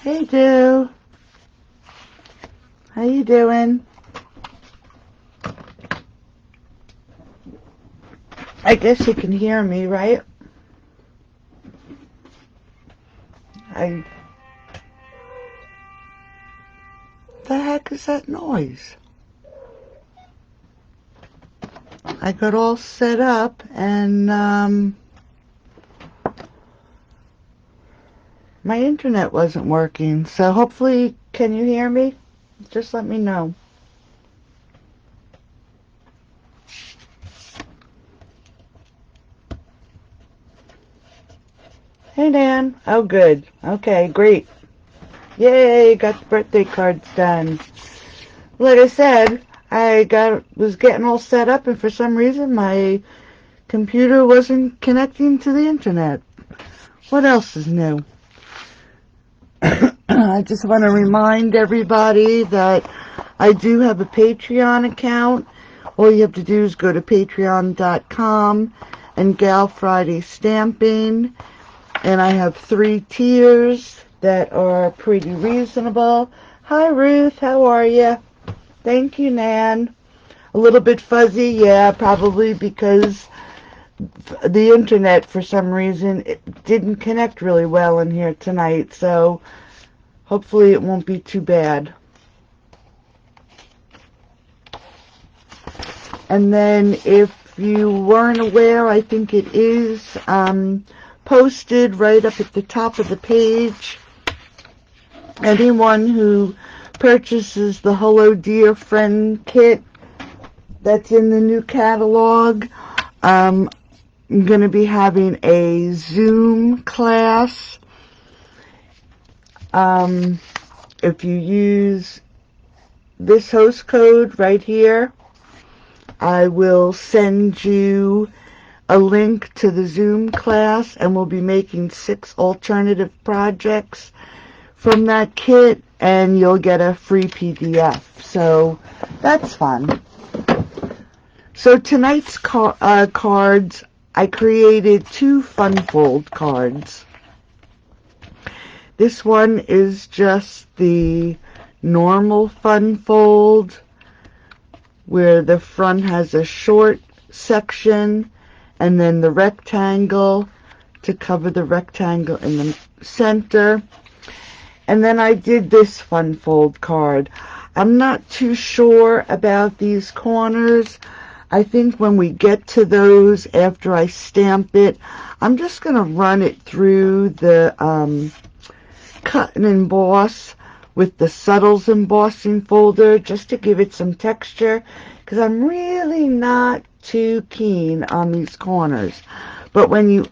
Hey, Doo. How you doing? I guess you can hear me, right? The heck is that noise? I got all set up and my internet wasn't working, so hopefully, can you hear me? Just let me know. Hey, Dan. Oh, good. Okay, great. Yay, got the birthday cards done. Like I said, was getting all set up, and for some reason my computer wasn't connecting to the internet. What else is new? I just want to remind everybody that I do have a Patreon account. All you have to do is go to patreon.com and Gal Friday Stamping. And I have 3 tiers that are pretty reasonable. Hi, Ruth. How are you? Thank you, Nan. A little bit fuzzy, yeah, probably because the internet, for some reason, it didn't connect really well in here tonight, so hopefully it won't be too bad. And then if you weren't aware, I think it is posted right up at the top of the page. Anyone who purchases the Hello Dear Friend kit that's in the new catalog, I'm going to be having a Zoom class. If you use this host code right here, I will send you a link to the Zoom class, and we'll be making 6 alternative projects from that kit, and you'll get a free PDF. So that's fun. So tonight's cards, I created 2 fun fold cards. This one is just the normal fun fold, where the front has a short section and then the rectangle to cover the rectangle in the center. And then I did this fun fold card. I'm not too sure about these corners. I think when we get to those, after I stamp it, I'm just going to run it through the cut and emboss with the Subtles embossing folder, just to give it some texture, because I'm really not too keen on these corners. But when you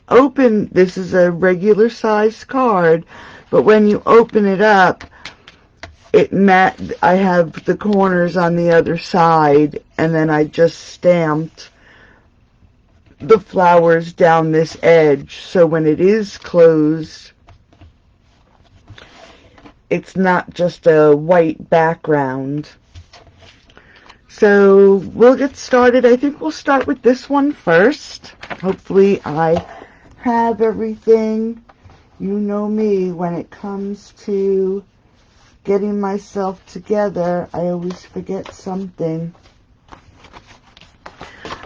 open, this is a regular size card, but when you open it up, I have the corners on the other side, and then I just stamped the flowers down this edge, so when it is closed, it's not just a white background. So we'll get started. I think we'll start with this one first. Hopefully I have everything. You know me, when it comes to getting myself together, I always forget something.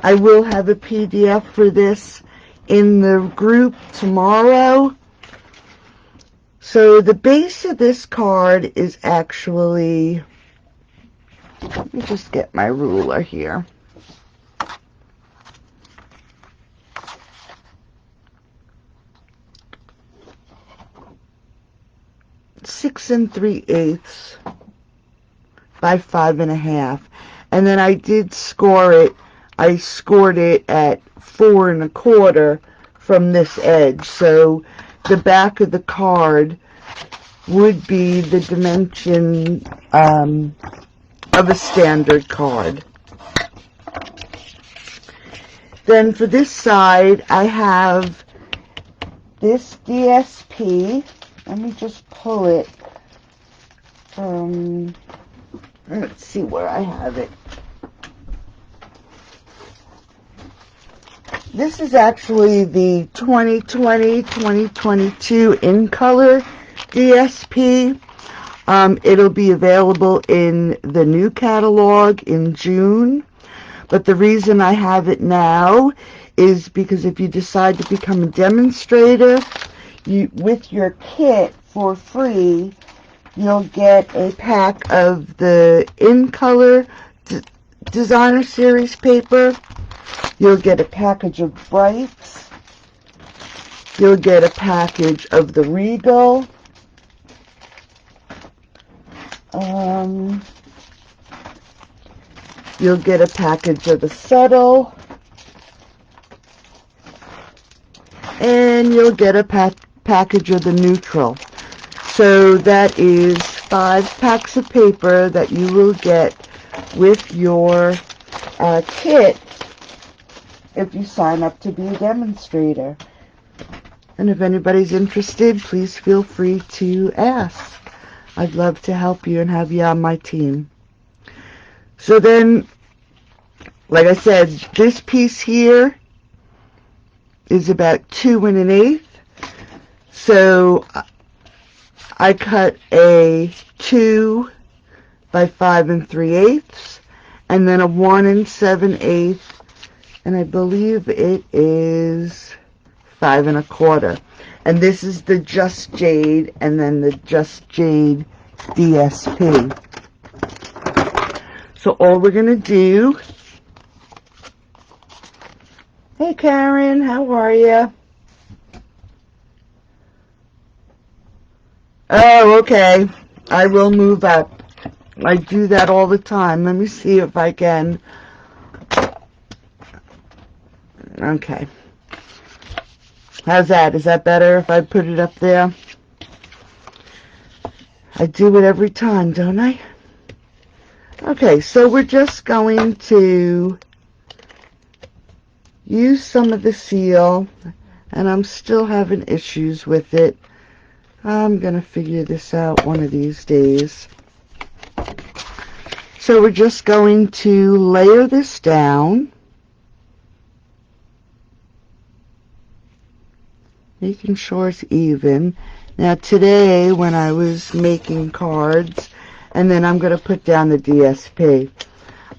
I will have a PDF for this in the group tomorrow. So the base of this card is actually, let me just get my ruler here. Six 3/8 by 5 1/2, and then I did score it. I scored it at 4 1/4 from this edge, so the back of the card would be the dimension of a standard card. Then for this side, I have this DSP. Let me just pull it from, let's see where I have it. This is actually the 2020-2022 in color DSP. It'll be available in the new catalog in June. But the reason I have it now is because if you decide to become a demonstrator, with your kit for free, you'll get a pack of the In Color Designer Series paper. You'll get a package of Brights. You'll get a package of the Regal. You'll get a package of the Subtle. And you'll get a package of the Neutral. So that is 5 packs of paper that you will get with your kit if you sign up to be a demonstrator. And if anybody's interested, please feel free to ask. I'd love to help you and have you on my team. So then, like I said, this piece here is about 2 1/8. So I cut a 2 by 5 3/8, and then a 1 7/8, and I believe it is 5 1/4. And this is the Just Jade, and then the Just Jade DSP. So all we're going to do... Hey Karen, how are you? Oh, okay. I will move up. I do that all the time. Let me see if I can. Okay. How's that? Is that better if I put it up there? I do it every time, don't I? Okay, so we're just going to use some of the seal, and I'm still having issues with it. I'm going to figure this out one of these days. So we're just going to layer this down, making sure it's even. Now today, when I was making cards, and then I'm going to put down the DSP,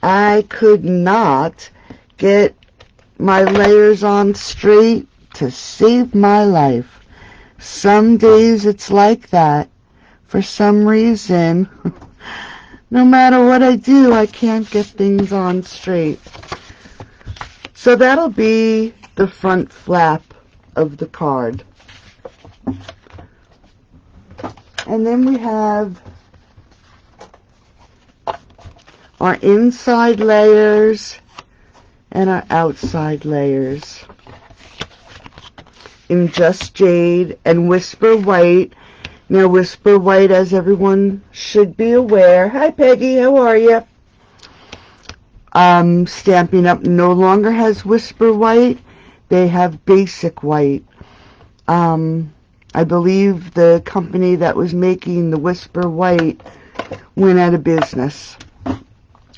I could not get my layers on straight to save my life. Some days it's like that. For some reason, no matter what I do, I can't get things on straight. So that'll be the front flap of the card. And then we have our inside layers and our outside layers in Just Jade and Whisper White. Now Whisper White, as everyone should be aware, hi Peggy, how are you? Stampin' Up! No longer has Whisper White. They have Basic White. I believe the company that was making the Whisper White went out of business.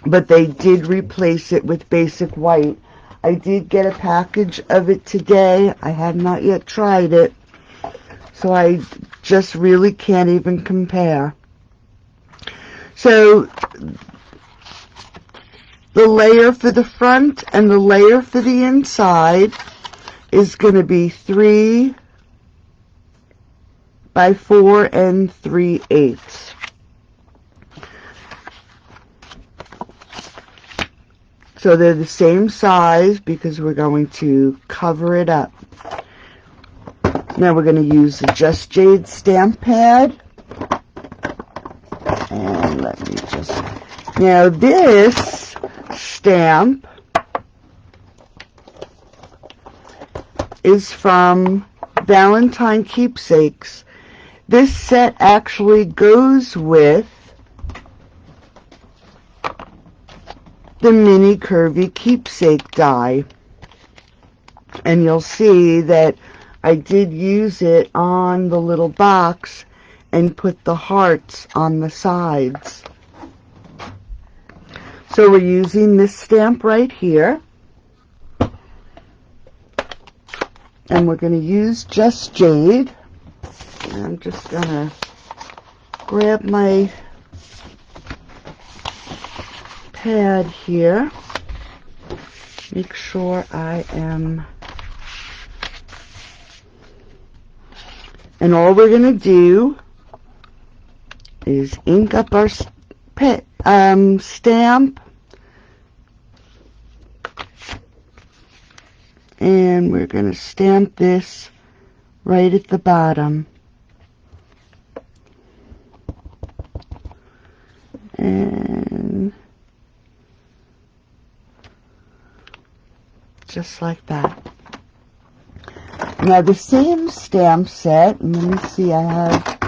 But they did replace it with Basic White. I did get a package of it today. I have not yet tried it, so I just really can't even compare. So the layer for the front and the layer for the inside is going to be 3 by 4 3/8. So they're the same size because we're going to cover it up. Now we're going to use the Just Jade stamp pad. And let me just... Now this stamp is from Valentine Keepsakes. This set actually goes with the mini Curvy Keepsake die. And you'll see that I did use it on the little box and put the hearts on the sides. So we're using this stamp right here. And we're going to use Just Jade. I'm just going to grab my pad here. Make sure I am. And all we're going to do is ink up our stamp. And we're going to stamp this right at the bottom. And just like that. Now the same stamp set, and let me see, I have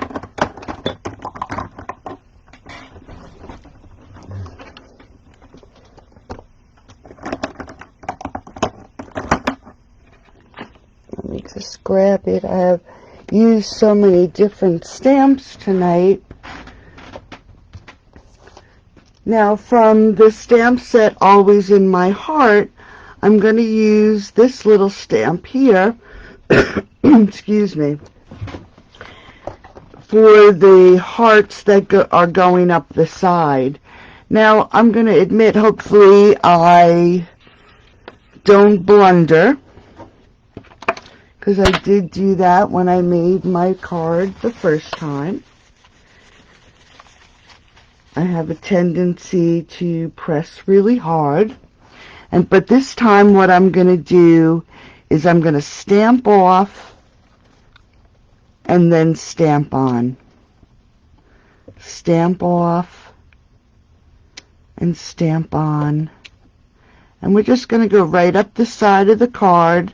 just grab it. I have used so many different stamps tonight. Now from the stamp set Always in My Heart, I'm going to use this little stamp here, excuse me, for the hearts that are going up the side. Now I'm going to admit, hopefully I don't blunder, because I did do that when I made my card the first time. I have a tendency to press really hard. But this time what I'm going to do is I'm going to stamp off and then stamp on. Stamp off and stamp on. And we're just going to go right up the side of the card.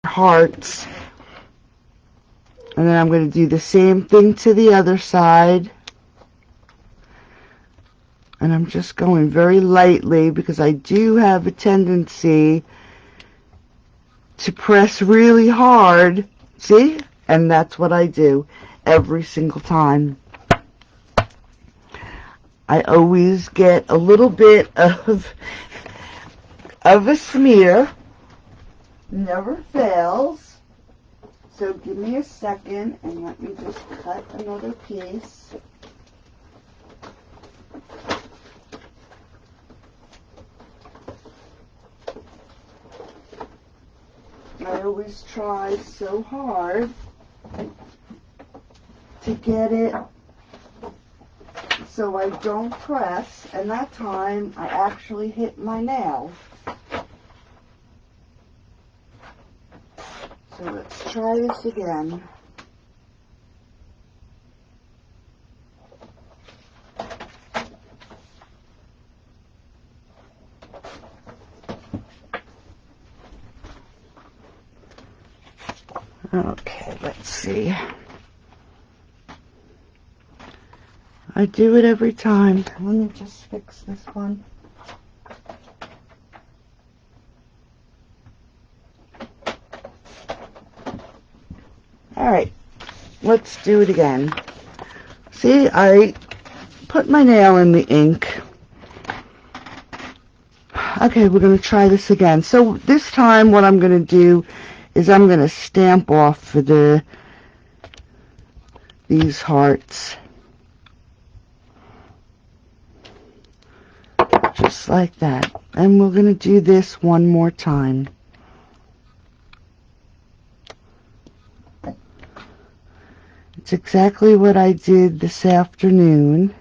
Hearts. And then I'm going to do the same thing to the other side. And I'm just going very lightly because I do have a tendency to press really hard. See? And that's what I do every single time. I always get a little bit of a smear. Never fails. So give me a second and let me just cut another piece. I always try so hard to get it so I don't press, and that time I actually hit my nail. So let's try this again. Okay, let's see. I do it every time. Let me just fix this one. Alright, let's do it again. See, I put my nail in the ink. Okay, we're going to try this again. So this time what I'm going to do is I'm going to stamp off for these hearts. Just like that. And we're going to do this one more time. It's exactly what I did this afternoon.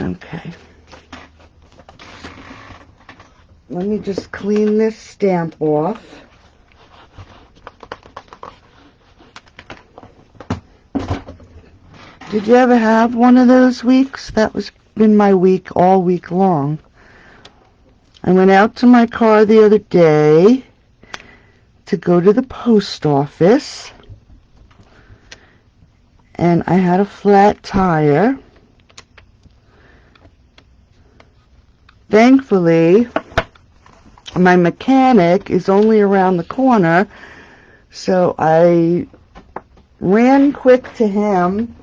Okay. Let me just clean this stamp off. Did you ever have one of those weeks? That was been my week all week long. I went out to my car the other day to go to the post office, and I had a flat tire. Thankfully, my mechanic is only around the corner, so I ran quick to him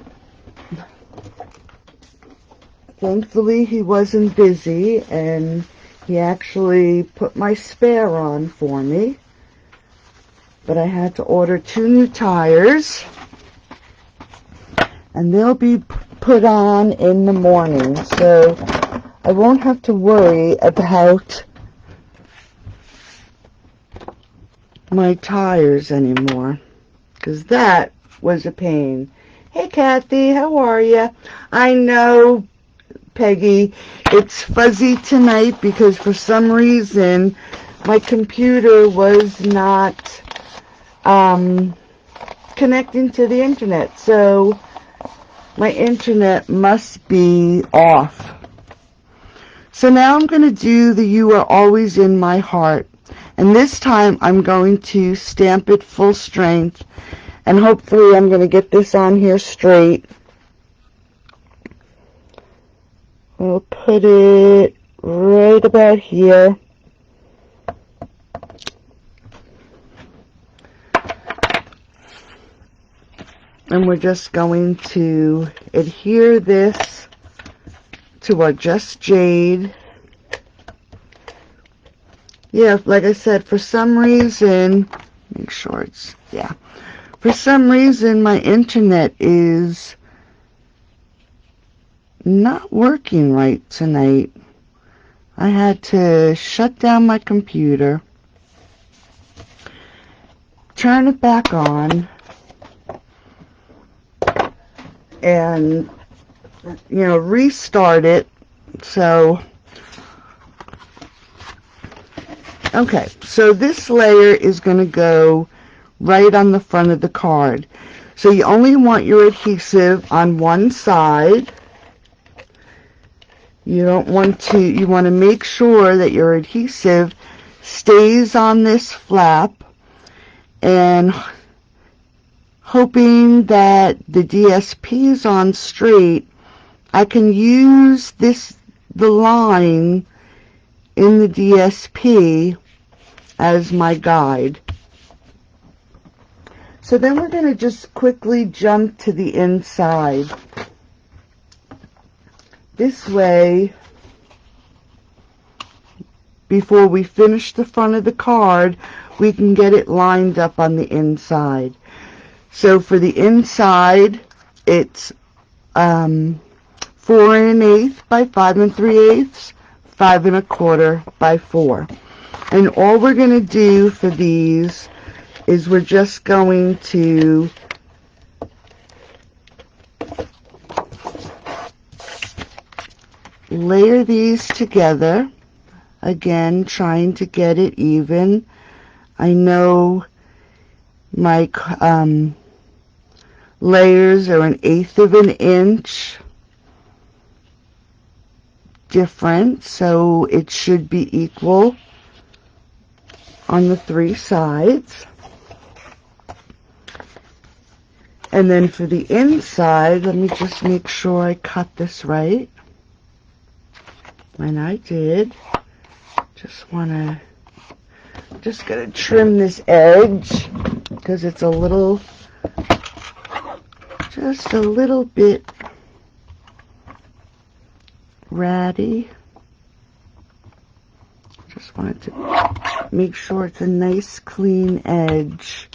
thankfully he wasn't busy, and he actually put my spare on for me. But I had to order 2 new tires, and they'll be put on in the morning, so I won't have to worry about my tires anymore, because that was a pain. Hey Kathy, how are you? I know, Peggy, it's fuzzy tonight because for some reason my computer was not connecting to the internet, so my internet must be off. So now I'm going to do the You Are Always in My Heart, and this time I'm going to stamp it full strength, and hopefully I'm going to get this on here straight. We'll put it right about here. And we're just going to adhere this to our Just Jade. Yeah, like I said, for some reason, make sure it's, yeah. For some reason, my internet is not working right tonight. I had to shut down my computer, turn it back on, and, you know, restart it. So, okay, so this layer is going to go right on the front of the card. So you only want your adhesive on one side. You don't want to, you want to make sure that your adhesive stays on this flap, and hoping that the DSP is on straight, I can use the line in the DSP as my guide. So then we're going to just quickly jump to the inside. This way, before we finish the front of the card, we can get it lined up on the inside. So for the inside, it's 4 1/8 by 5 3/8, 5 1/4 by 4. And all we're going to do for these is we're just going to layer these together, again trying to get it even. I know my layers are 1/8 of an inch different, so it should be equal on the 3 sides. And then for the inside, let me just make sure I cut this right. And I did. Just gonna trim this edge because it's just a little bit ratty. Just wanted to make sure it's a nice clean edge.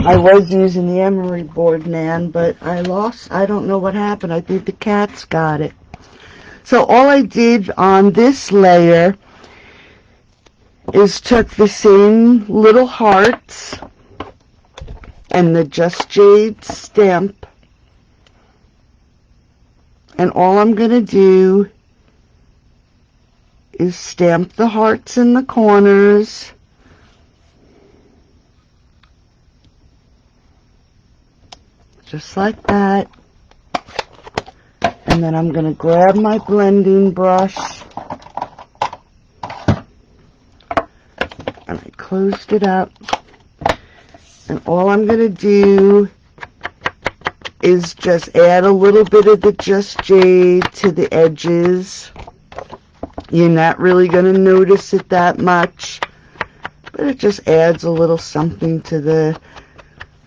I was using the emery board, man, but I don't know what happened. I think the cats got it. So all I did on this layer is took the same little hearts and the Just Jade stamp, and all I'm going to do is stamp the hearts in the corners, just like that. And then I'm going to grab my blending brush, and I closed it up, and all I'm going to do is just add a little bit of the Just Jade to the edges. You're not really going to notice it that much, but it just adds a little something to the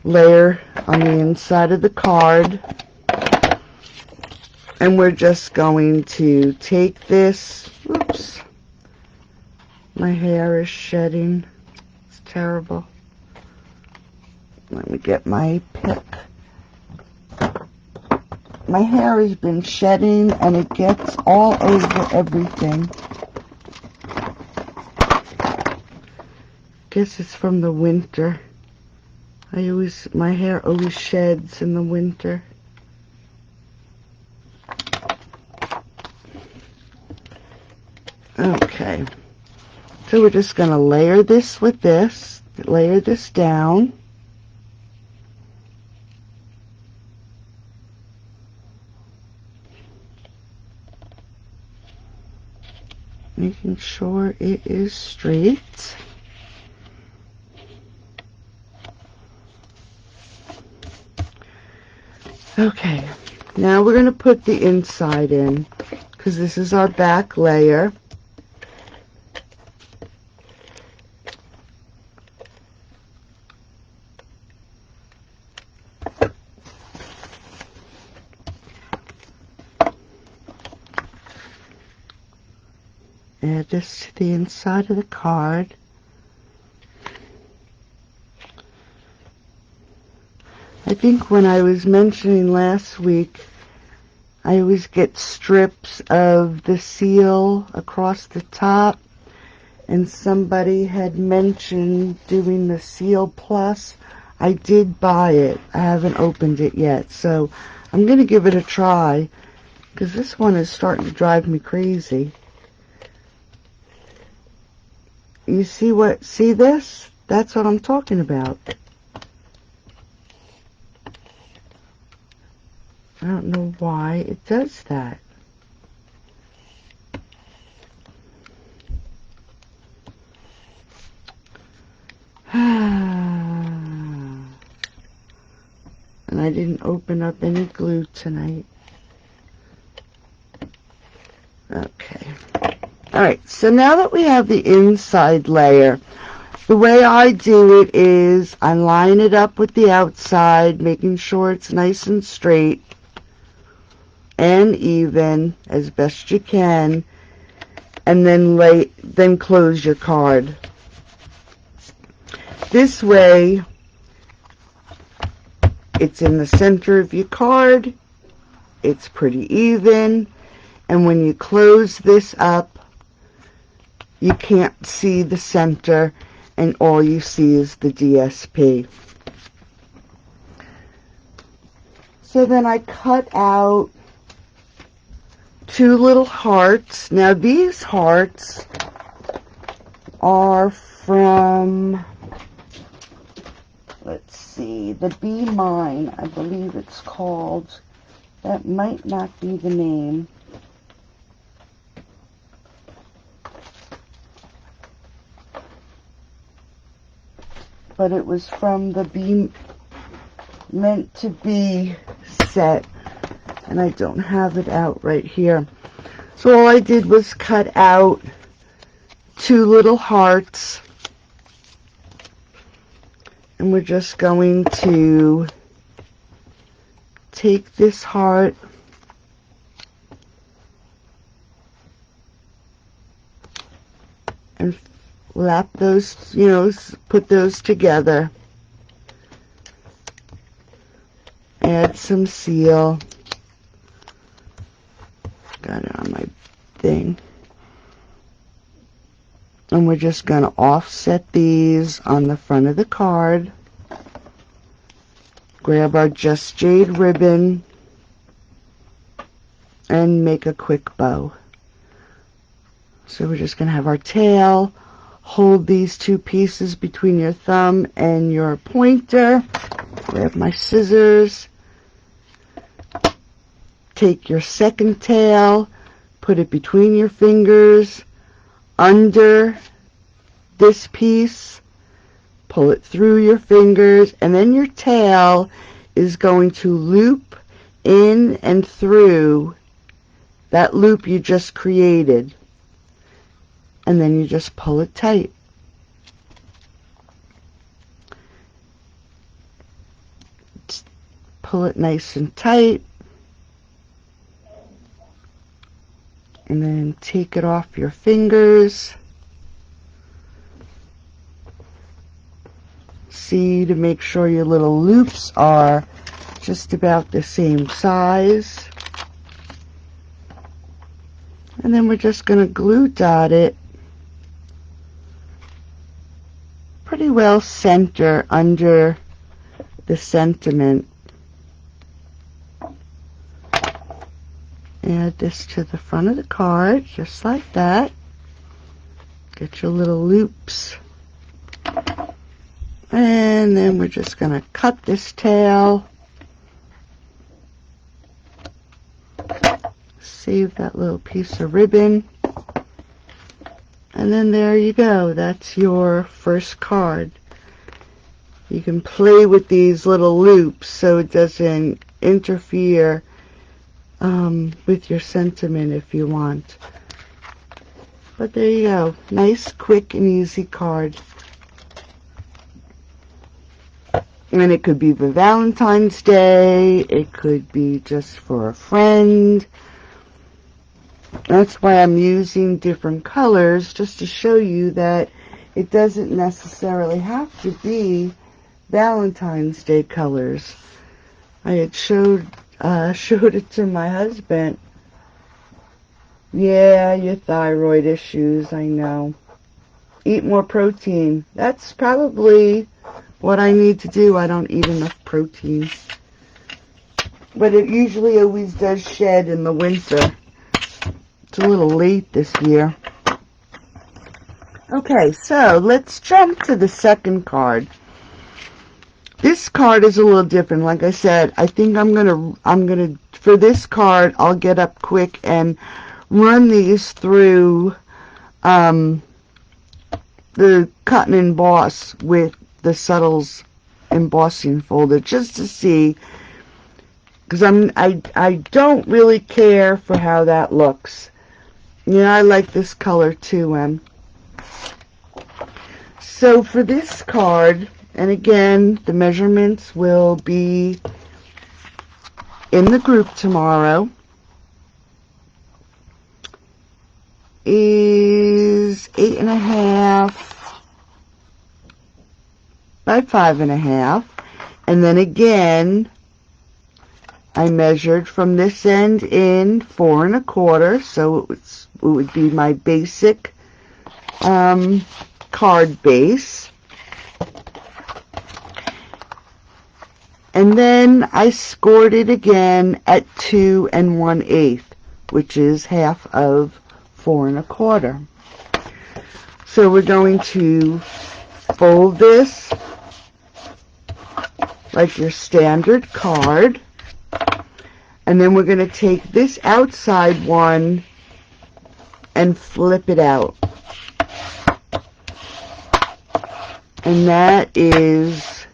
layer on the inside of the card. And we're just going to take this, oops, my hair is shedding, it's terrible. Let me get my pick. My hair has been shedding and it gets all over everything. Guess it's from the winter. My hair always sheds in the winter. Okay, so we're just going to layer this with this, layer this down. Making sure it is straight. Okay, now we're going to put the inside in, because this is our back layer. Add this to the inside of the card. I think when I was mentioning last week, I always get strips of the seal across the top, and somebody had mentioned doing the seal plus. I did buy it. I haven't opened it yet, so I'm going to give it a try, because this one is starting to drive me crazy. You see this? That's what I'm talking about. I don't know why it does that. And I didn't open up any glue tonight. Okay. Alright, so now that we have the inside layer, the way I do it is I line it up with the outside, making sure it's nice and straight and even as best you can, and then close your card. This way it's in the center of your card, it's pretty even, and when you close this up, you can't see the center, and all you see is the DSP. So then I cut out 2 little hearts. Now these hearts are from, let's see, the Be Mine, I believe it's called. That might not be the name. But it was from the Be Meant to Be set, and I don't have it out right here. So all I did was cut out 2 little hearts, and we're just going to take this heart and lap those, put those together. Add some seal. Got it on my thing. And we're just going to offset these on the front of the card. Grab our Just Jade ribbon and make a quick bow. So we're just going to have our tail. Hold these 2 pieces between your thumb and your pointer. Grab my scissors. Take your second tail, put it between your fingers, under this piece, pull it through your fingers, and then your tail is going to loop in and through that loop you just created. And then you just pull it tight. pull it nice and tight. And then take it off your fingers. See to make sure your little loops are just about the same size. And then we're just going to glue dot it pretty well center under the sentiment. Add this to the front of the card, just like that. Get your little loops. And then we're just going to cut this tail. Save that little piece of ribbon. And then there you go. That's your first card. You can play with these little loops so it doesn't interfere with your sentiment if you want. But there you go. Nice, quick, and easy card. And it could be for Valentine's Day. It could be just for a friend. That's why I'm using different colors, just to show you that it doesn't necessarily have to be Valentine's Day colors. I had showed it to my husband. Yeah, your thyroid issues, I know. Eat more protein. That's probably what I need to do. I don't eat enough protein. But it usually always does shed in the winter. It's a little late this year. Okay, so let's jump to the second card. This card is a little different. Like I said, I think I'm gonna for this card, I'll get up quick and run these through the cut and emboss with the Subtles embossing folder, just to see, because I don't really care for how that looks. Yeah, I like this color too. So for this card, and again, the measurements will be in the group tomorrow, is 8.5 by 5.5, and then again, I measured from this end in 4.25, so it would be my basic card base. And then I scored it again at 2 1/8, which is half of 4.25. So we're going to fold this like your standard card. And then we're going to take this outside one and flip it out. And that is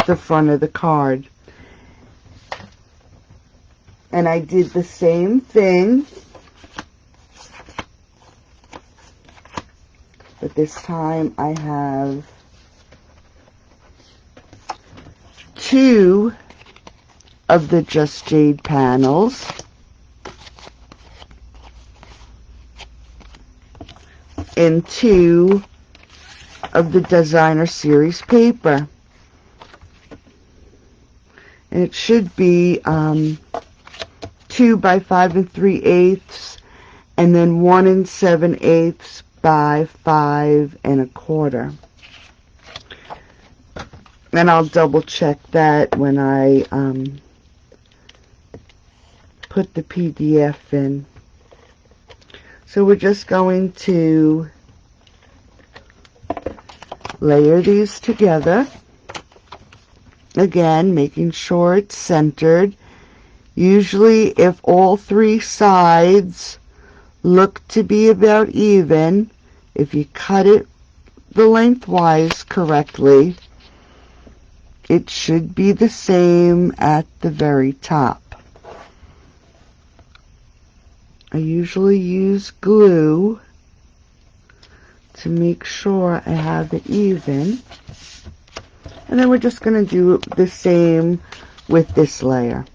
the front of the card. And I did the same thing, but this time I have 2 of the Just Jade panels, and 2 of the Designer Series paper. And it should be 2 by 5 3/8, and then 1 7/8 by 5 1/4. And I'll double check that when I put the PDF in. So we're just going to layer these together. Again, making sure it's centered. Usually, if all 3 sides look to be about even, if you cut it the lengthwise correctly, it should be the same at the very top. I usually use glue to make sure I have it even. And then we're just going to do the same with this layer.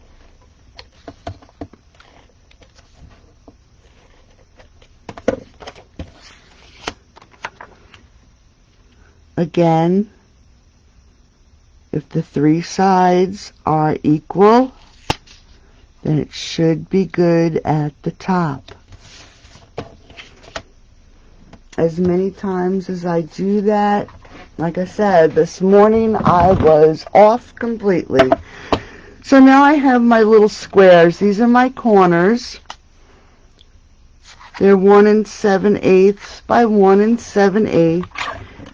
Again, if the 3 sides are equal, then it should be good at the top. As many times as I do that, like I said, this morning I was off completely. So now I have my little squares. These are my corners. They're 1 7/8 by 1 7/8.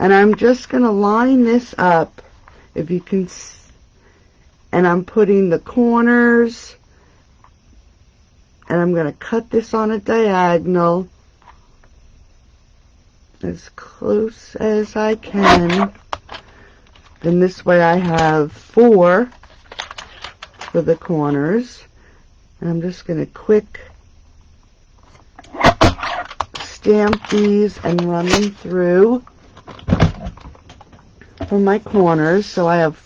And I'm just going to line this up, if you can, and I'm putting the corners, and I'm going to cut this on a diagonal as close as I can. Then this way I have 4 for the corners. And I'm just going to quick stamp these and run them through for my corners. So I have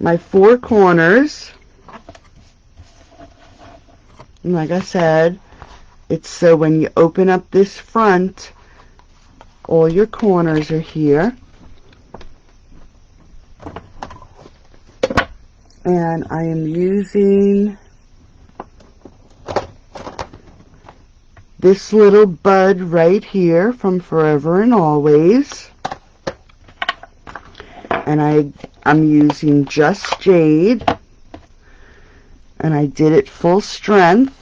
my 4 corners. And like I said, it's so when you open up this front, all your corners are here. And I am using this little bud right here from Forever and Always. And I'm using Just Jade. And I did it full strength.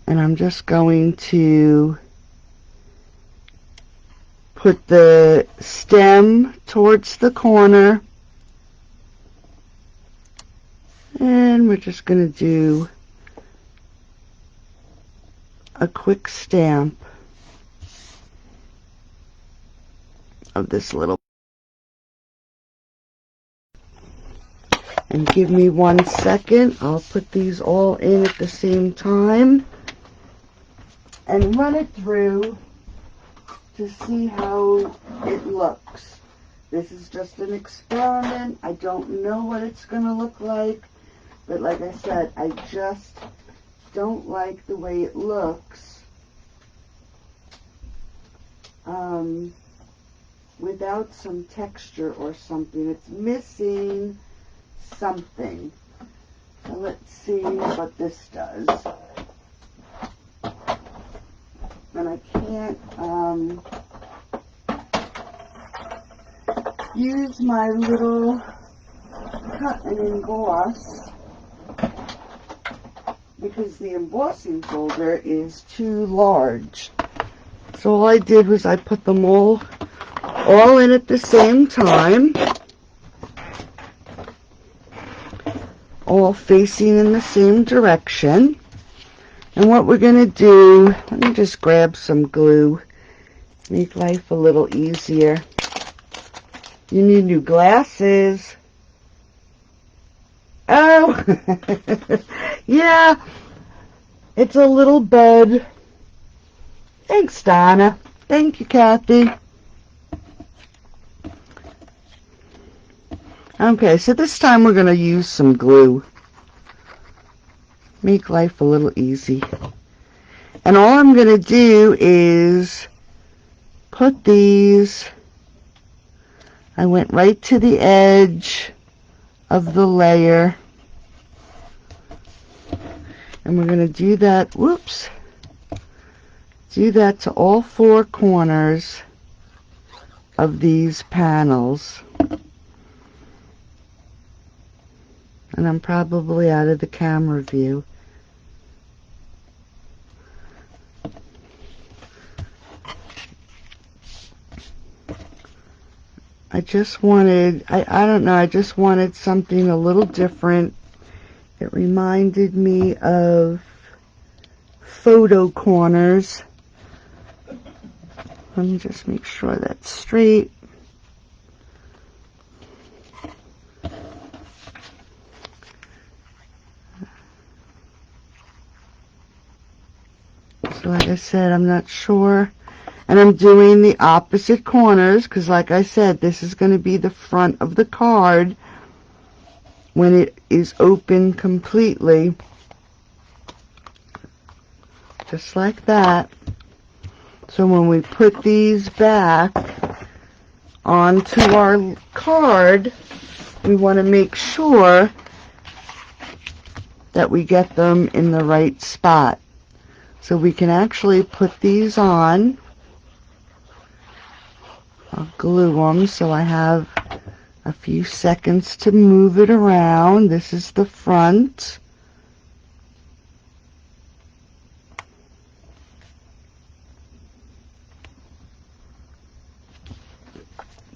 And I'm just going to put the stem towards the corner. And we're just going to do a quick stamp of this little. And give me 1 second. I'll put these all in at the same time and run it through to see how it looks. This is just an experiment. I don't know what it's going to look like, but like I said, I just don't like the way it looks without some texture or something. It's missing something. So let's see what this does. And I can't use my little cut and emboss because the embossing folder is too large. So all I did was I put them all in at the same time, all facing in the same direction. And what we're going to do, let me just grab some glue, make life a little easier. You need new glasses. Oh, yeah, it's a little bud. Thanks, Donna. Thank you, Kathy. Okay, so this time we're going to use some glue. Make life a little easy. And all I'm going to do is put these, I went right to the edge of the layer, and we're going to do that, whoops, do that to all 4 corners of these panels. And I'm probably out of the camera view. I just wanted, I don't know, I just wanted something a little different. It reminded me of photo corners. Let me just make sure that's straight. So like I said, I'm not sure. And I'm doing the opposite corners because like I said, this is going to be the front of the card. when it is open completely, just like that. So when we put these back onto our card, we want to make sure that we get them in the right spot. So we can actually put these on. I'll glue them so I have a few seconds to move it around. This is the front.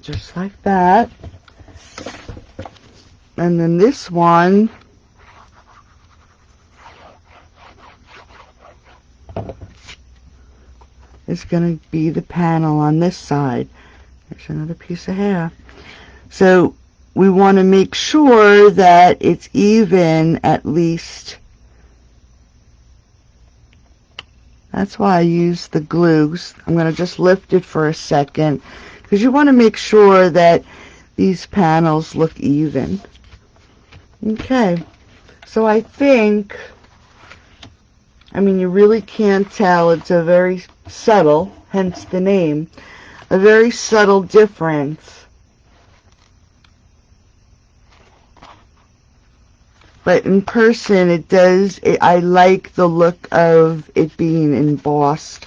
Just like that. And then this one is going to be the panel on this side. There's another piece of hair. So we want to make sure that it's even at least. That's why I use the glue. I'm going to just lift it for a second, because you want to make sure that these panels look even. Okay, so I think, I mean, you really can't tell. It's a very subtle, hence the name, a very subtle difference. But in person, it does, I like the look of it being embossed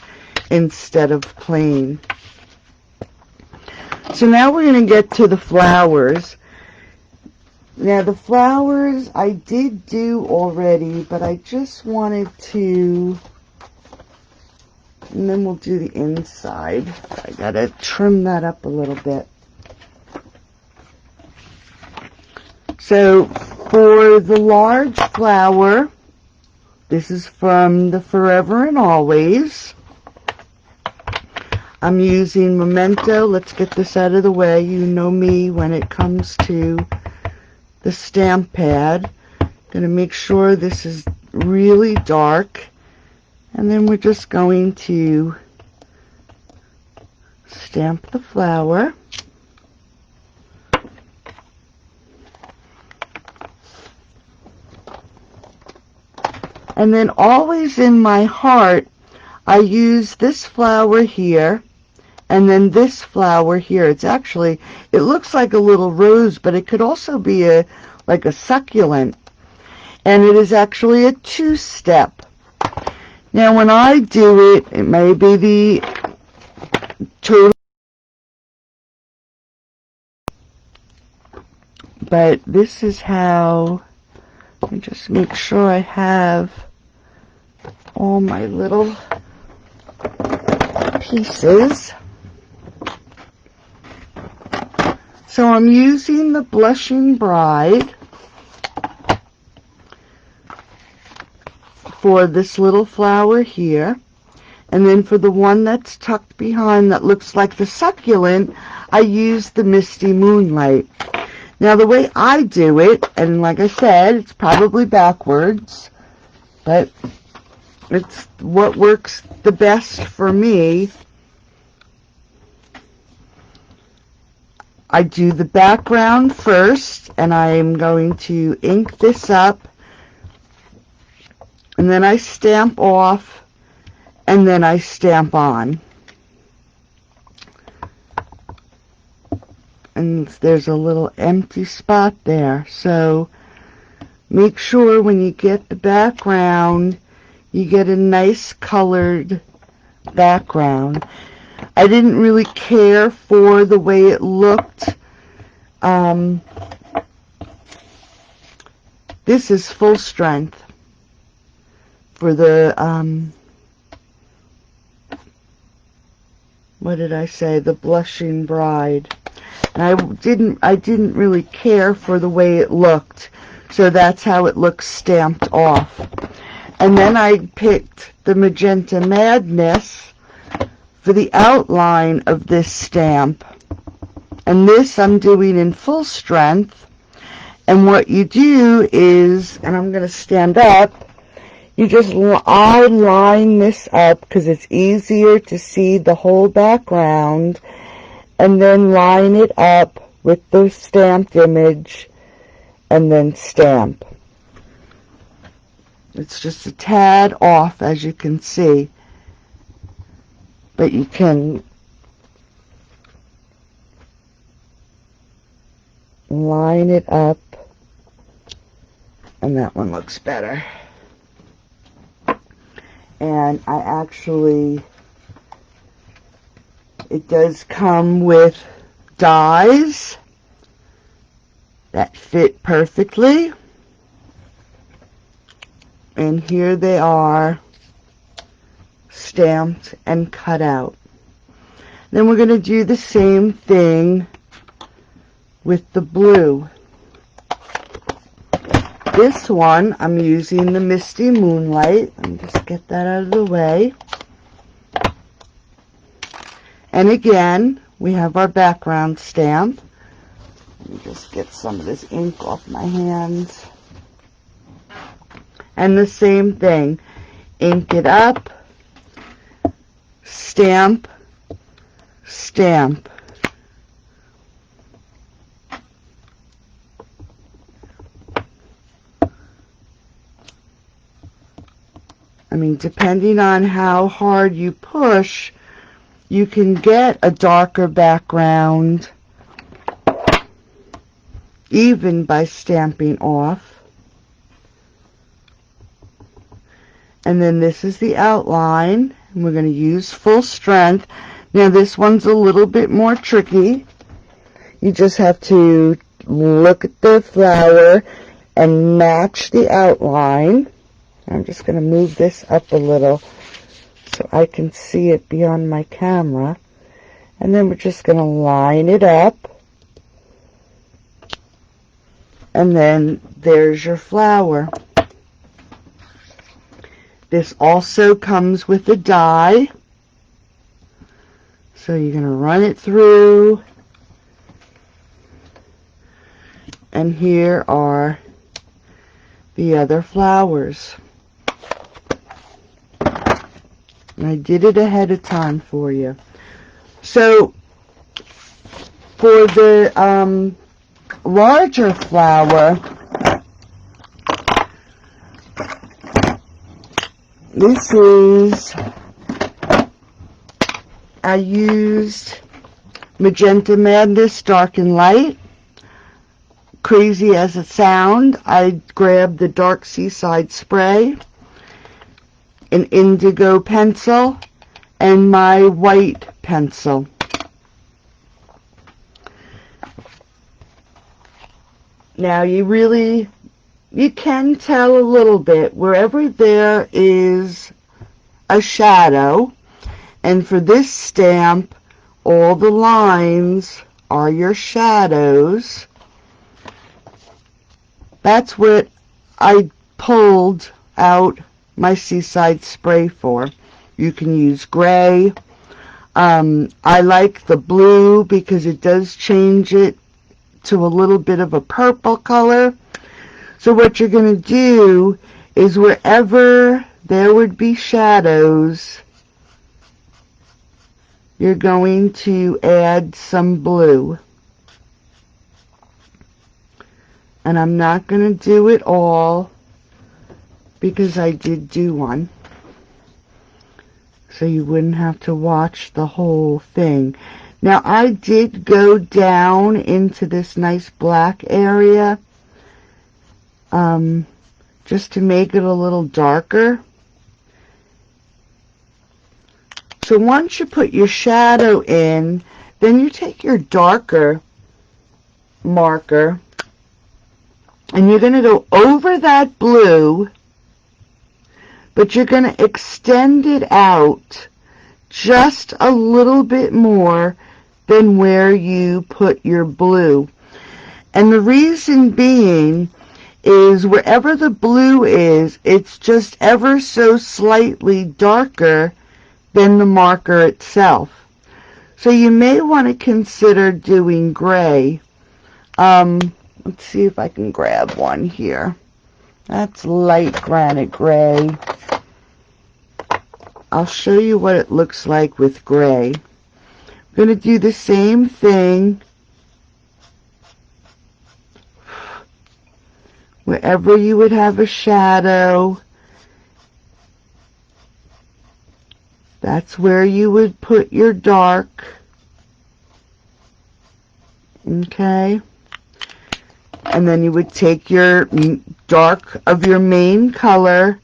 instead of plain. So now we're going to get to the flowers. Now the flowers I did do already, but I just wanted to, and then we'll do the inside. I got to trim that up a little bit. So for the large flower, this is from the Forever and Always. I'm using Memento. Let's get this out of the way. You know me when it comes to the stamp pad. Going to make sure this is really dark. And then we're just going to stamp the flower. And then always in my heart, I use this flower here, and then this flower here. It's actually, it looks like a little rose, but it could also be like a succulent. And it is actually a two-step. Now when I do it, it may be the total, but this is how, let me just make sure I have all my little pieces. So I'm using the Blushing Bride for this little flower here. And then for the one that's tucked behind that looks like the succulent, I use the Misty Moonlight. Now the way I do it, and like I said, it's probably backwards, but it's what works the best for me. I do the background first, and I'm going to ink this up, and then I stamp off, and then I stamp on. And there's a little empty spot there, so make sure when you get the background, you get a nice colored background. I didn't really care for the way it looked. This is full strength for the, what did I say? The Blushing Bride. And I didn't really care for the way it looked, so that's how it looks stamped off. And then I picked the Magenta Madness for the outline of this stamp. And this I'm doing in full strength. And what you do is, and I'm going to stand up, you just, I line this up because it's easier to see the whole background, and then line it up with the stamped image, and then stamp. It's just a tad off, as you can see, but you can line it up, and that one looks better. And I actually, it does come with dies that fit perfectly. And here they are, stamped and cut out. Then we're going to do the same thing with the blue. This one, I'm using the Misty Moonlight. Let me just get that out of the way. And again, we have our background stamp. Let me just get some of this ink off my hands. And the same thing, ink it up, stamp, stamp. I mean, depending on how hard you push, you can get a darker background even by stamping off. And then this is the outline, and we're going to use full strength. Now this one's a little bit more tricky. You just have to look at the flower and match the outline. I'm just going to move this up a little so I can see it beyond my camera. And then we're just going to line it up. And then there's your flower. This also comes with a die. So you're going to run it through. And here are the other flowers. And I did it ahead of time for you. So for the larger flower, this is, I used Magenta Madness Dark and Light. Crazy as it sounds, I grabbed the Dark Seaside Spray, an Indigo Pencil, and my white pencil. Now you can tell a little bit wherever there is a shadow, and for this stamp, all the lines are your shadows. That's what I pulled out my Seaside Spray for. You can use gray. I like the blue because it does change it to a little bit of a purple color. So what you're going to do is wherever there would be shadows, you're going to add some blue. And I'm not going to do it all because I did do one. So you wouldn't have to watch the whole thing. Now I did go down into this nice black area just to make it a little darker. So once you put your shadow in, then you take your darker marker and you're going to go over that blue, but you're going to extend it out just a little bit more than where you put your blue. And the reason being is wherever the blue is, it's just ever so slightly darker than the marker itself. So you may want to consider doing gray. Let's see if I can grab one here. That's light granite gray. I'll show you what it looks like with gray. I'm going to do the same thing Wherever you would have a shadow, that's where you would put your dark. Okay? And then you would take your dark of your main color,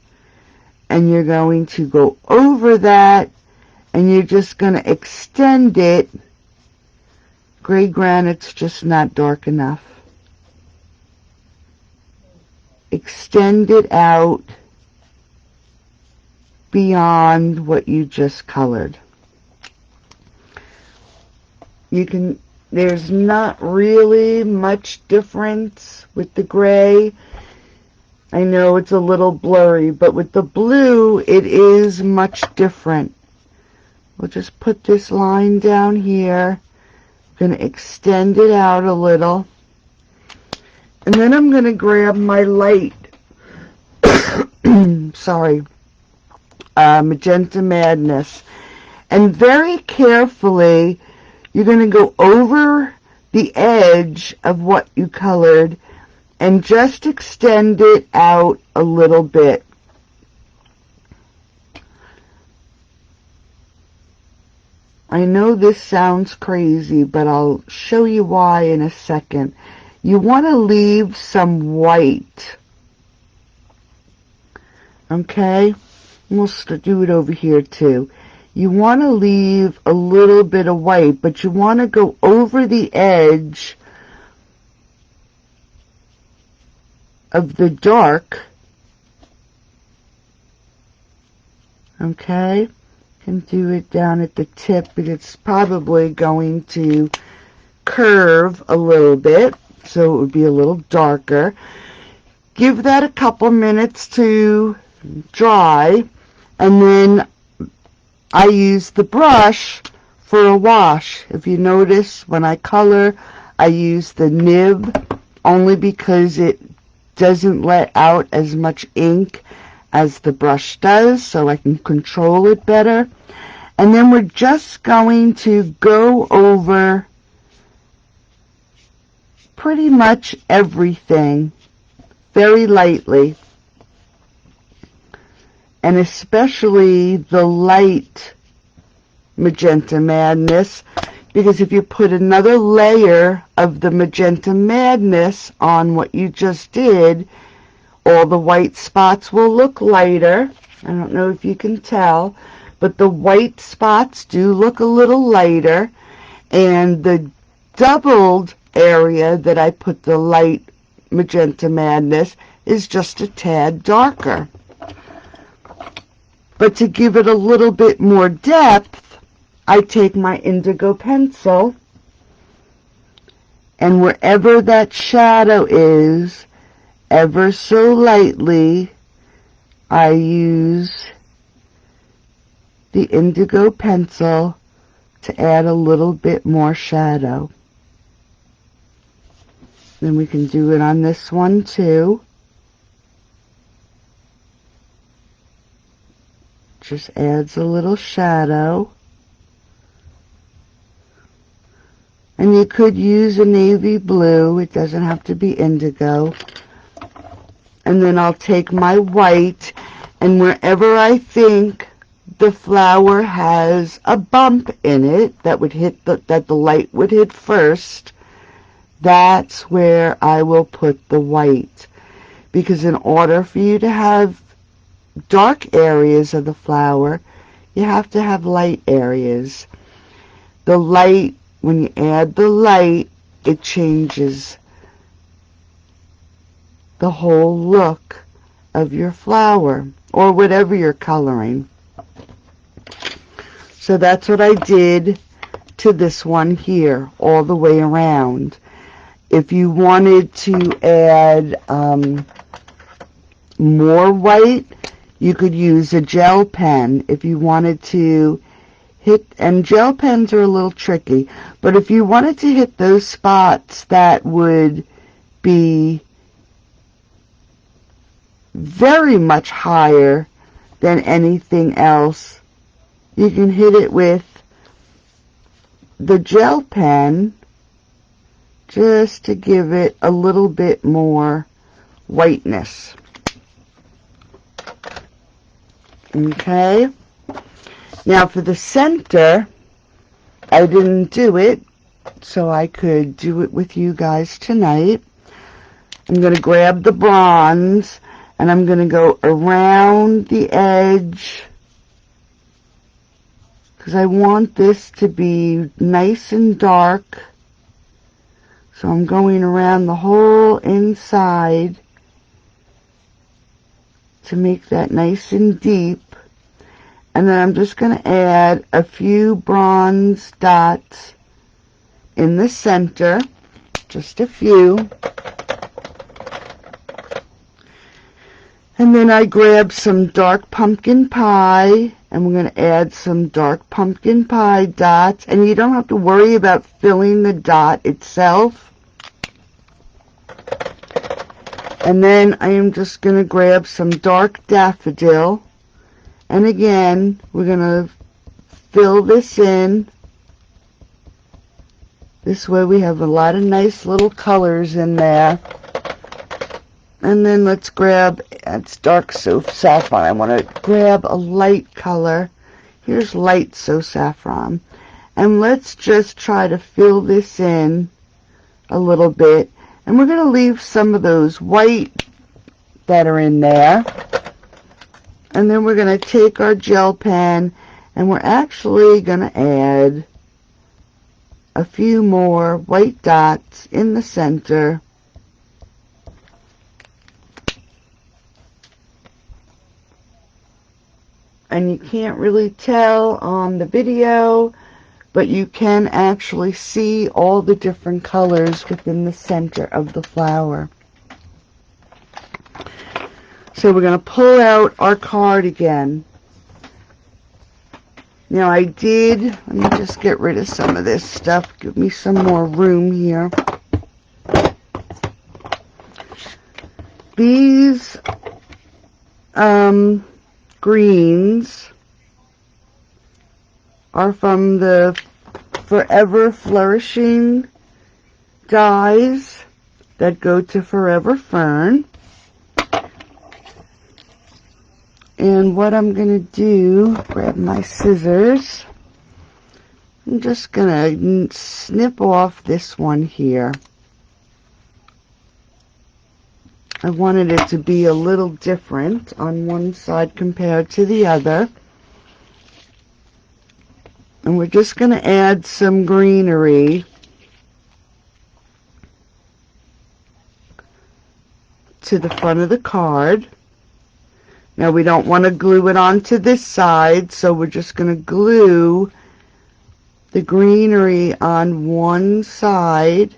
and you're going to go over that, and you're just going to extend it. Gray granite's just not dark enough. Extend it out beyond what you just colored. There's not really much difference with the gray. I know it's a little blurry, but with the blue, it is much different. We'll just put this line down here. I'm going to extend it out a little. And then I'm going to grab my light, sorry, Magenta Madness. And very carefully, you're going to go over the edge of what you colored and just extend it out a little bit. I know this sounds crazy, but I'll show you why in a second. You want to leave some white. Okay? We'll do it over here too. You want to leave a little bit of white, but you want to go over the edge of the dark. Okay? You can do it down at the tip, but it's probably going to curve a little bit, so it would be a little darker. Give that a couple minutes to dry, and then I use the brush for a wash. If you notice, when I color, I use the nib only because it doesn't let out as much ink as the brush does, so I can control it better. And then we're just going to go over pretty much everything very lightly, and especially the light Magenta Madness, because if you put another layer of the Magenta Madness on what you just did, all the white spots will look lighter. I don't know if you can tell, but the white spots do look a little lighter, and the doubled area that I put the light Magenta Madness is just a tad darker. But to give it a little bit more depth, I take my Indigo Pencil, and wherever that shadow is, ever so lightly, I use the Indigo Pencil to add a little bit more shadow. Then we can do it on this one too. Just adds a little shadow. And you could use a navy blue. It doesn't have to be indigo. And then I'll take my white, and wherever I think the flower has a bump in it that would hit that the light would hit first, that's where I will put the white. Because in order for you to have dark areas of the flower, you have to have light areas. The light, when you add the light, it changes the whole look of your flower, or whatever you're coloring. So that's what I did to this one here, all the way around. If you wanted to add more white, you could use a gel pen. If you wanted to hit, and gel pens are a little tricky, but if you wanted to hit those spots that would be very much higher than anything else, you can hit it with the gel pen just to give it a little bit more whiteness. Okay, now for the center, I didn't do it so I could do it with you guys tonight. I'm going to grab the bronze and I'm going to go around the edge because I want this to be nice and dark. So I'm going around the whole inside to make that nice and deep. And then I'm just going to add a few bronze dots in the center, just a few. And then I grab some dark pumpkin pie, and we're going to add some dark pumpkin pie dots. And you don't have to worry about filling the dot itself. And then I am just going to grab some dark daffodil. And again, we're going to fill this in. This way we have a lot of nice little colors in there. And then let's grab, it's dark so saffron. I want to grab a light color. Here's light so saffron. And let's just try to fill this in a little bit. And we're going to leave some of those white that are in there. And then we're going to take our gel pen and we're actually going to add a few more white dots in the center. And you can't really tell on the video, but you can actually see all the different colors within the center of the flower. So we're going to pull out our card again. Now let me just get rid of some of this stuff. Give me some more room here. These greens are from the Forever Flourishing dies that go to Forever Fern. And what I'm going to do, grab my scissors, I'm just going to snip off this one here. I wanted it to be a little different on one side compared to the other. And we're just going to add some greenery to the front of the card. Now we don't want to glue it onto this side, so we're just going to glue the greenery on one side.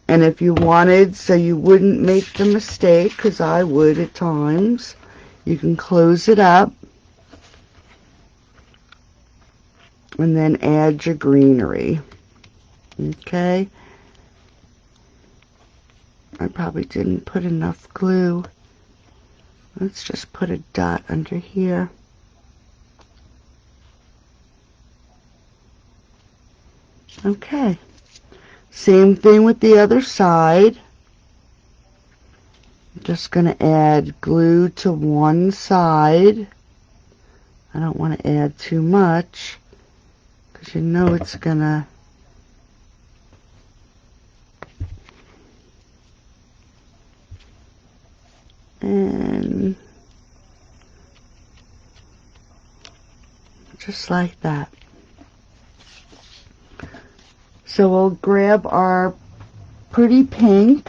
And if you wanted, so you wouldn't make the mistake, because I would at times, you can close it up and then add your greenery. Okay. I probably didn't put enough glue. Let's just put a dot under here. Okay. Same thing with the other side. I'm just going to add glue to one side. I don't want to add too much because you know it's going to and just like that. So we'll grab our pretty pink.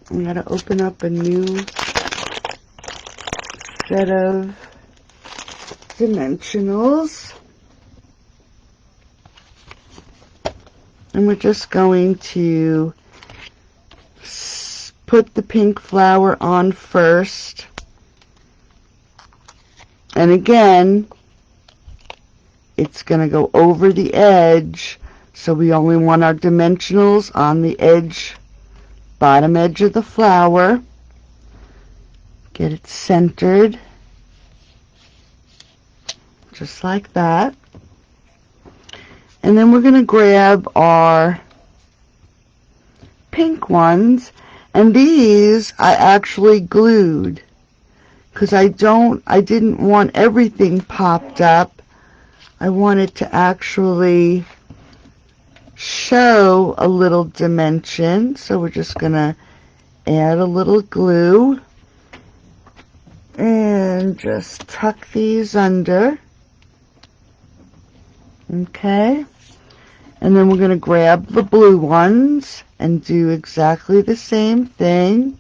I'm going to open up a new set of dimensionals. And we're just going to put the pink flower on first. And again, it's going to go over the edge, so we only want our dimensionals on the edge, bottom edge of the flower. Get it centered, just like that. And then we're going to grab our pink ones, and these I actually glued because I didn't want everything popped up. I wanted to actually show a little dimension, so we're just gonna add a little glue and just tuck these under. Okay, and then we're going to grab the blue ones and do exactly the same thing.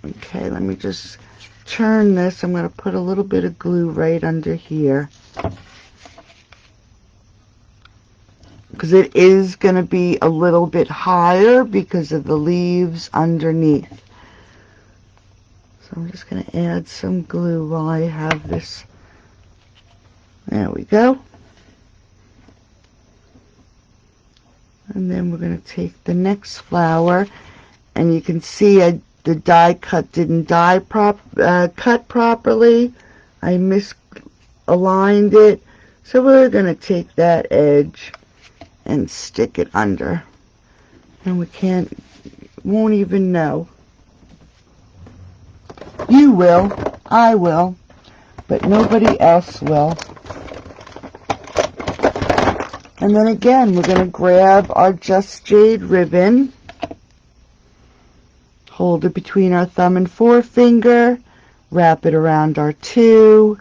Okay, let me just turn this. I'm going to put a little bit of glue right under here, because it is going to be a little bit higher because of the leaves underneath. So I'm just going to add some glue while I have this. There we go. And then we're going to take the next flower, and you can see the die cut didn't cut properly. I misaligned it. So we're going to take that edge and stick it under. And we won't even know. You will, I will, but nobody else will. And then again, we're going to grab our Just Jade ribbon, hold it between our thumb and forefinger, wrap it around our two,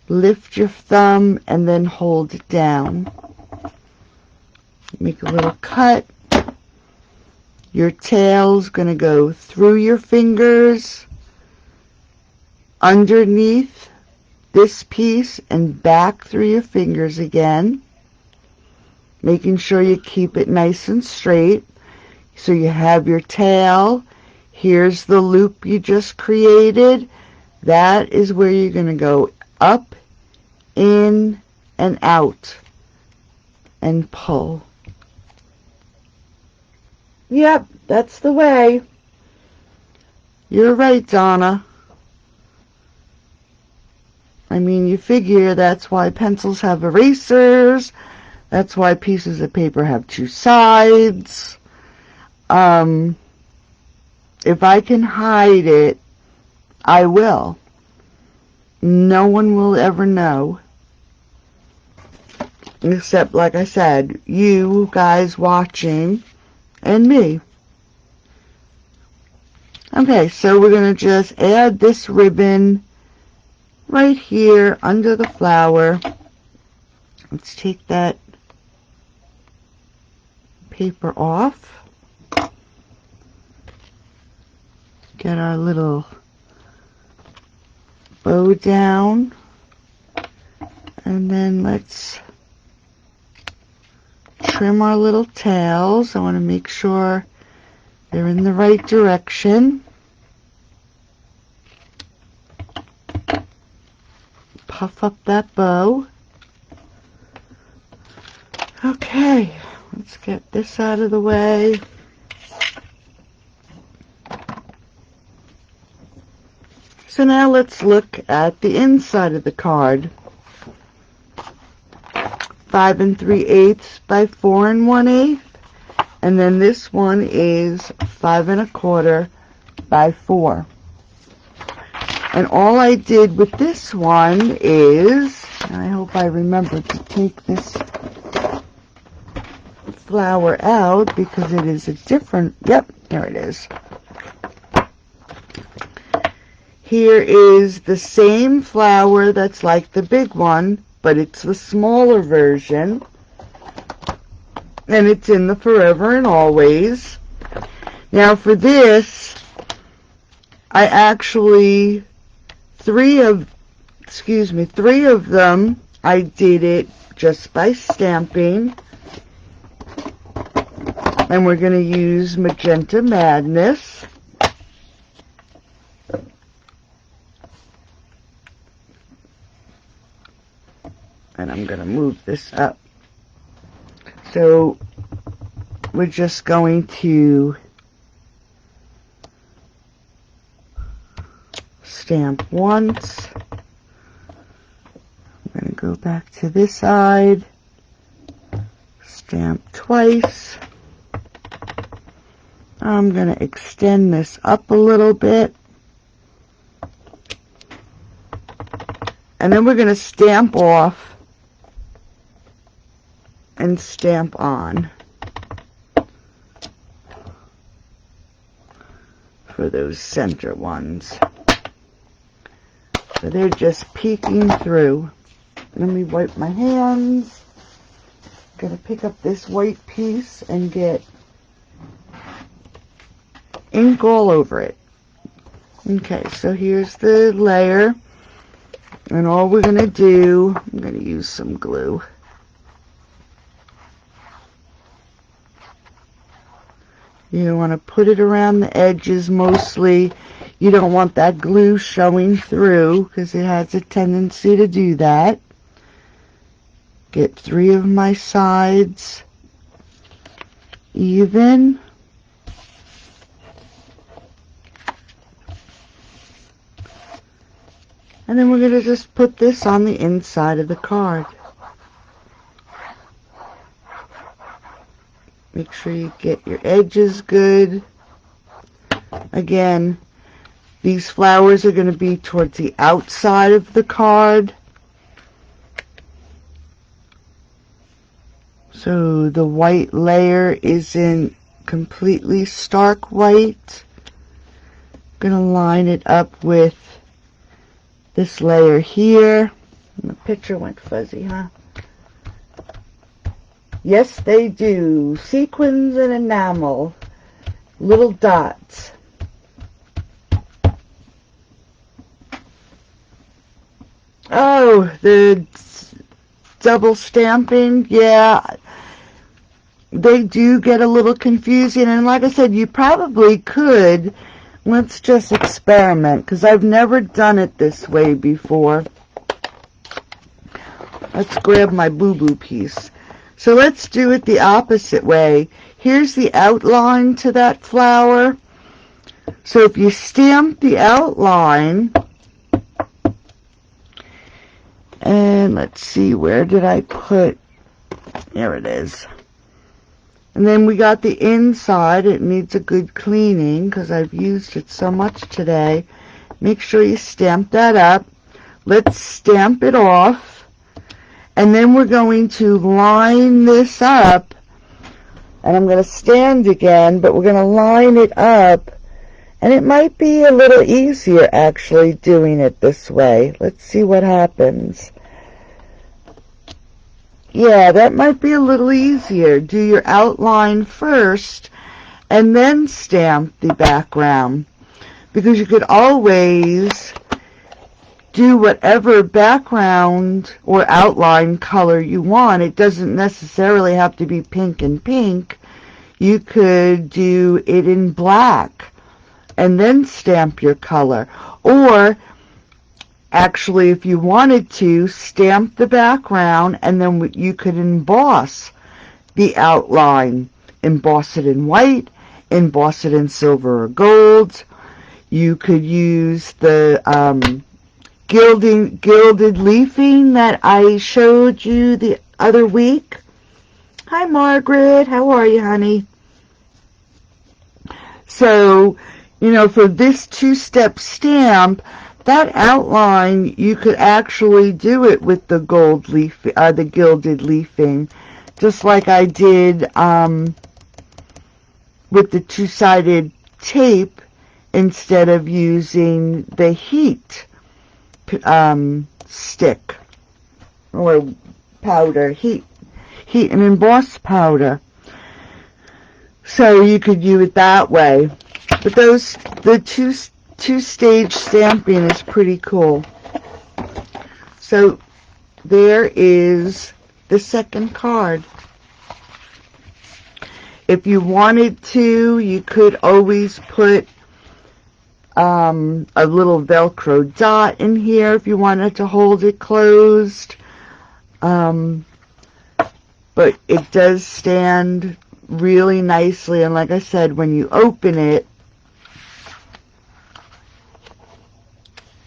lift your thumb, and then hold it down. Make a little cut. Your tail's going to go through your fingers, underneath this piece, and back through your fingers again, making sure you keep it nice and straight. So you have your tail. Here's the loop you just created. That is where you're going to go up, in, and out, and pull. Yep, that's the way. You're right, Donna. I mean, you figure that's why pencils have erasers. That's why pieces of paper have two sides. If I can hide it, I will. No one will ever know. Except, like I said, you guys watching and me. Okay, so we're going to just add this ribbon right here under the flower. Let's take that paper off. Get our little bow down. And then let's trim our little tails. I want to make sure they're in the right direction. Puff up that bow. Okay, let's get this out of the way. So now let's look at the inside of the card. 5 3/8 by 4 1/8, and then this one is 5 1/4 by 4. And all I did with this one is, and I hope I remember to take this flower out because it is a different, yep, there it is. Here is the same flower that's like the big one, but it's the smaller version, and it's in the Forever and Always. Now for this, I actually, three of them, I did it just by stamping, and we're going to use Magenta Madness. And I'm going to move this up. So we're just going to stamp once, Go back to this side, stamp twice. I'm going to extend this up a little bit. And then we're going to stamp off and stamp on for those center ones. So they're just peeking through. Let me wipe my hands. I'm going to pick up this white piece and get ink all over it. Okay, so here's the layer. And all we're going to do, I'm going to use some glue. You want to put it around the edges mostly. You don't want that glue showing through because it has a tendency to do that. Get 3 of my sides even. And then we're going to just put this on the inside of the card. Make sure you get your edges good. Again, these flowers are going to be towards the outside of the card. So the white layer isn't completely stark white. I'm going to line it up with this layer here. And the picture went fuzzy, huh? Yes, they do. Sequins and enamel. Little dots. Oh, the double stamping. Yeah, they do get a little confusing. And like I said, you probably could. Let's just experiment, because I've never done it this way before. Let's grab my boo-boo piece. So let's do it the opposite way. Here's the outline to that flower. So if you stamp the outline, and let's see, where did I put, there it is. And then we got the inside. It needs a good cleaning because I've used it so much today. Make sure you stamp that up. Let's stamp it off. And then we're going to line this up, and I'm going to stand again, but we're going to line it up, and it might be a little easier actually doing it this way. Let's see what happens. Yeah, that might be a little easier. Do your outline first, and then stamp the background, because you could always do whatever background or outline color you want. It doesn't necessarily have to be pink and pink. You could do it in black and then stamp your color. Or actually, if you wanted to, stamp the background and then you could emboss the outline. Emboss it in white, emboss it in silver or gold. You could use the gilded leafing that I showed you the other week. Hi, Margaret. How are you, honey? So, you know, for this 2-step stamp, that outline, you could actually do it with the the gilded leafing, just like I did with the 2-sided tape instead of using the heat stick or powder, heat and emboss powder. So you could do it that way. But the two-stage stamping is pretty cool. So there is the second card. If you wanted to, you could always put a little Velcro dot in here if you wanted to hold it closed. But it does stand really nicely, and like I said, when you open it,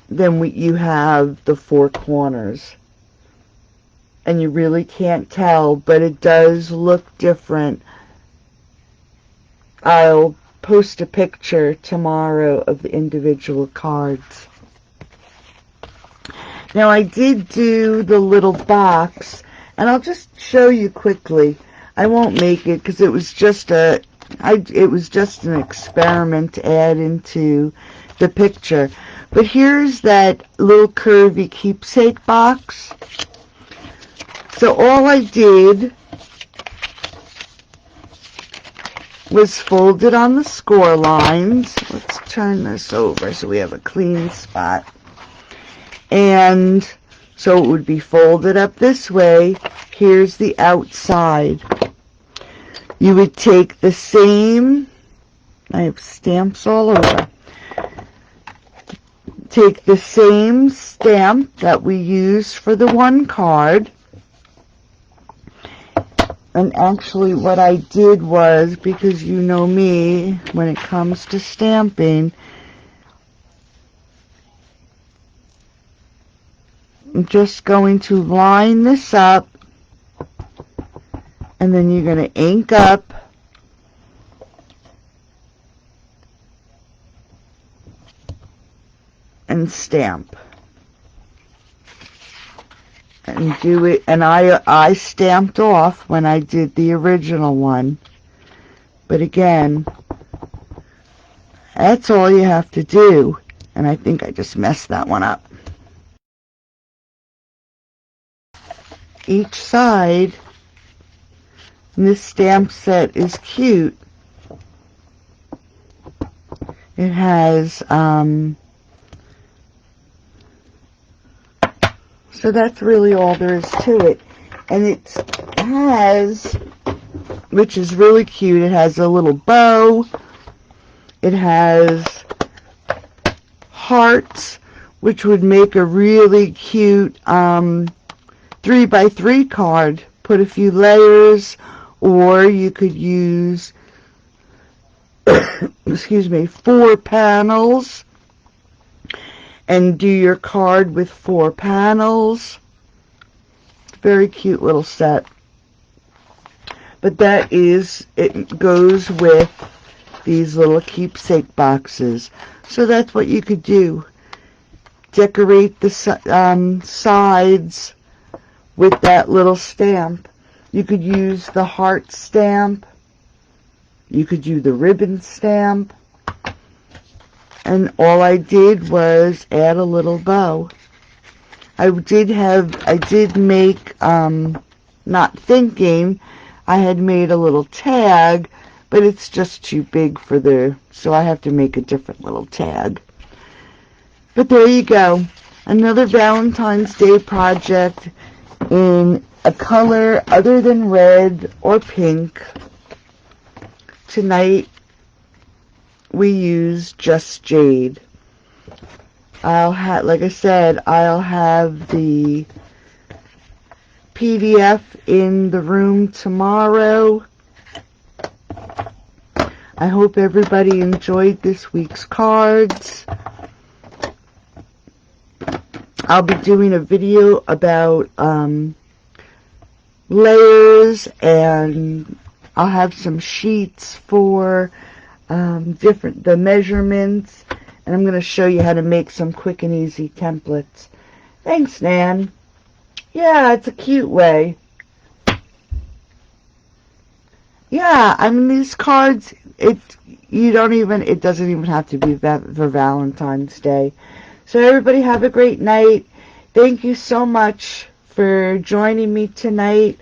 then you have the 4 corners. and you really can't tell, but it does look different. I'll post a picture tomorrow of the individual cards. Now I did do the little box, and I'll just show you quickly. I won't make it because it was just an experiment to add into the picture. But here's that little Curvy Keepsake Box. So all I did was fold it on the score lines. Let's turn this over so we have a clean spot. And so it would be folded up this way. Here's the outside. You would take the same, I have stamps all over. Take the same stamp that we used for the one card. And actually what I did was, because you know me, when it comes to stamping, I'm just going to line this up, and then you're going to ink up and stamp. And do it, and I stamped off when I did the original one. But again, that's all you have to do. And I think I just messed that one up. Each side, and this stamp set is cute. It has, so that's really all there is to it. And it has, which is really cute, it has a little bow. It has hearts, which would make a really cute 3x3 card. Put a few layers, or you could use, excuse me, 4 panels. And do your card with 4 panels. Very cute little set. But that is, it goes with these little keepsake boxes. So that's what you could do. Decorate the sides with that little stamp. You could use the heart stamp. You could do the ribbon stamp. And all I did was add a little bow. I did make, not thinking, I had made a little tag, but it's just too big for so I have to make a different little tag. But there you go. Another Valentine's Day project in a color other than red or pink. Tonight, we use Just Jade. Like I said, I'll have the PDF in the room tomorrow. I hope everybody enjoyed this week's cards. I'll be doing a video about layers, and I'll have some sheets for the measurements, and I'm going to show you how to make some quick and easy templates. Thanks, Nan. Yeah, it's a cute way. Yeah, I mean, these cards, it doesn't even have to be for Valentine's Day. So everybody have a great night. Thank you so much for joining me tonight.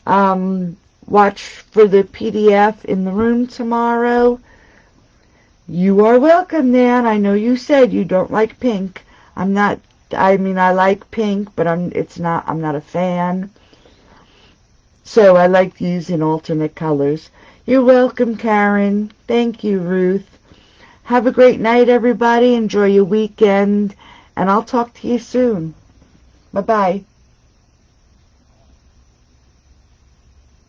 Watch for the PDF in the room tomorrow. You are welcome, Nan. I know you said you don't like pink. I like pink, but I'm not a fan. So I like using alternate colors. You're welcome, Karen. Thank you, Ruth. Have a great night, everybody. Enjoy your weekend, and I'll talk to you soon. Bye-bye.